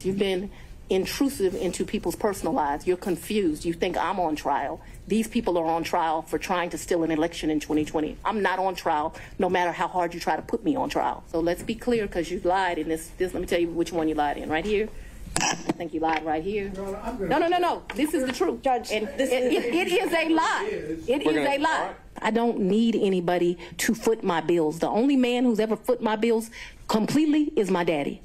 You've been intrusive into people's personal lives. You're confused. You think I'm on trial. These people are on trial for trying to steal an election in 2020. I'm not on trial, no matter how hard you try to put me on trial. So let's be clear, because you lied in this. Let me tell you which one you lied in. Right here. I think you lied right here. No. This is the truth. Judge, and it is a lie. It is a lie. I don't need anybody to foot my bills. The only man who's ever foot my bills completely is my daddy.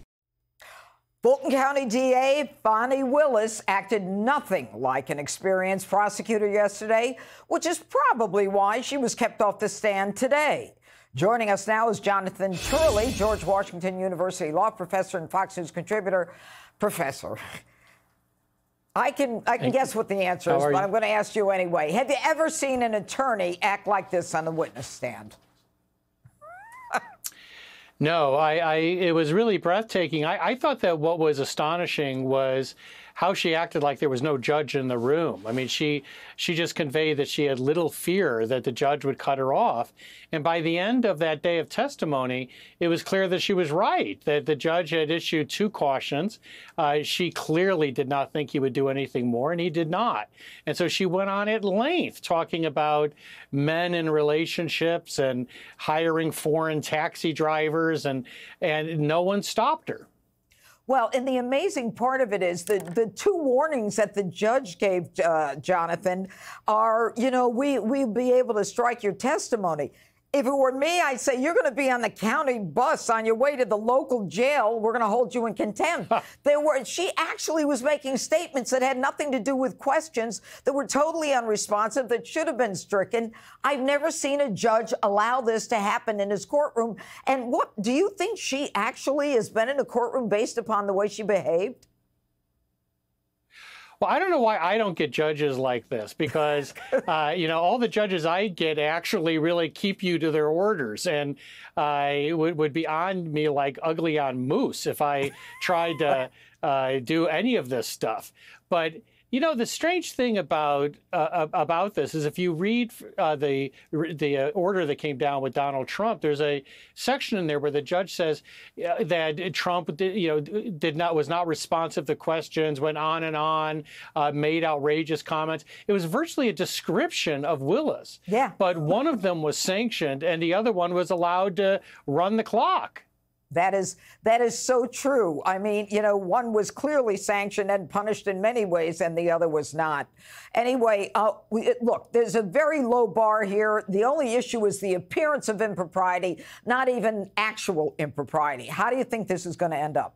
Fulton County DA Fani Willis acted nothing like an experienced prosecutor yesterday, which is probably why she was kept off the stand today. Joining us now is Jonathan Turley, George Washington University law professor and Fox News contributor. Professor, I can guess what the answer is, but I'm going to ask you anyway. Have you ever seen an attorney act like this on the witness stand? No, it was really breathtaking. I thought that what was astonishing was how she acted like there was no judge in the room. I mean, she just conveyed that she had little fear that the judge would cut her off. And by the end of that day of testimony, it was clear that she was right, that the judge had issued 2 cautions. She clearly did not think he would do anything more, and he did not. And so she went on at length talking about men in relationships and hiring foreign taxi drivers, and no one stopped her. Well, and the amazing part of it is the 2 warnings that the judge gave, Jonathan, are, we'll be able to strike your testimony. If it were me, I'd say you're going to be on the county bus on your way to the local jail. We're going to hold you in contempt. She actually was making statements that had nothing to do with questions that were totally unresponsive, that should have been stricken. I've never seen a judge allow this to happen in his courtroom. And what do you think she actually has been in a courtroom based upon the way she behaved? Well, I don't know why I don't get judges like this, because, all the judges I get actually really keep you to their orders, and would be on me like ugly on moose if I tried to do any of this stuff. But the strange thing about this is, if you read the order that came down with Donald Trump, there's a section in there where the judge says that Trump was not responsive to questions, went on and on, made outrageous comments. It was virtually a description of Willis. Yeah. But one of them was sanctioned, and the other one was allowed to run the clock. That is so true. I mean, one was clearly sanctioned and punished in many ways, and the other was not. Anyway, look, there's a very low bar here. The only issue is the appearance of impropriety, not even actual impropriety. How do you think this is going to end up?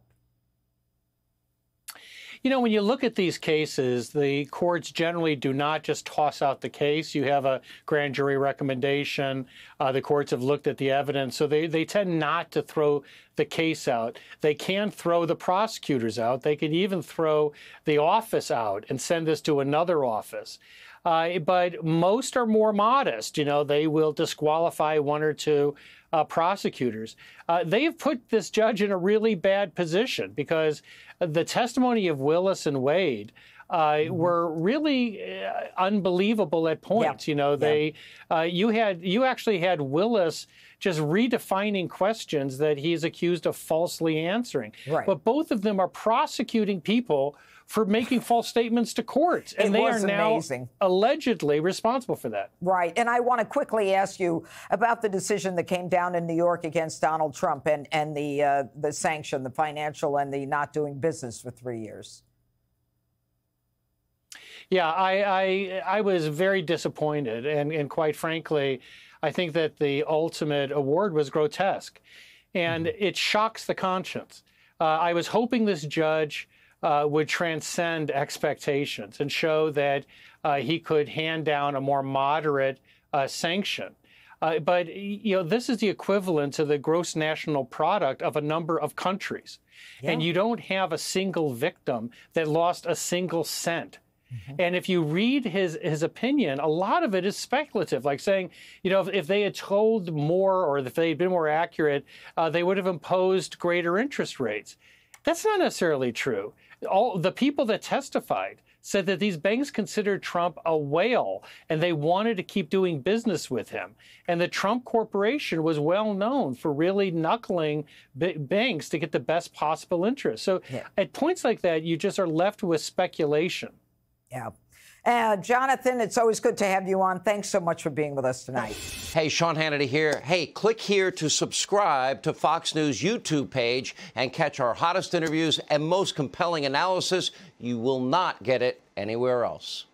When you look at these cases, the courts generally do not just toss out the case. You have a grand jury recommendation. The courts have looked at the evidence, so they tend not to throw the case out. They can throw the prosecutors out. They can even throw the office out and send this to another office. But most are more modest. They will disqualify 1 or 2 prosecutors. They've put this judge in a really bad position, because the testimony of Willis and Wade were really unbelievable at points. Yeah. You actually had Willis just redefining questions that he's accused of falsely answering. Right. But both of them are prosecuting people for making false statements to courts, and they are now allegedly responsible for that. Right. And I want to quickly ask you about the decision that came down in New York against Donald Trump and the sanction, the financial, and the not doing business for 3 years. Yeah, I was very disappointed, and quite frankly, I think that the ultimate award was grotesque, and it shocks the conscience. I was hoping this judge would transcend expectations and show that he could hand down a more moderate sanction. But this is the equivalent to the gross national product of a number of countries. Yeah. And you don't have a single victim that lost a single cent. Mm-hmm. And if you read his opinion, a lot of it is speculative, like saying, if they had told more, or if they had been more accurate, they would have imposed greater interest rates. That's not necessarily true. All the people that testified said that these banks considered Trump a whale and they wanted to keep doing business with him. And the Trump Corporation was well known for really knuckling banks to get the best possible interest. So at points like that, you just are left with speculation. Yeah. Jonathan, it's always good to have you on. Thanks so much for being with us tonight. Hey, Sean Hannity here. Hey, click here to subscribe to Fox News YouTube page and catch our hottest interviews and most compelling analysis. You will not get it anywhere else.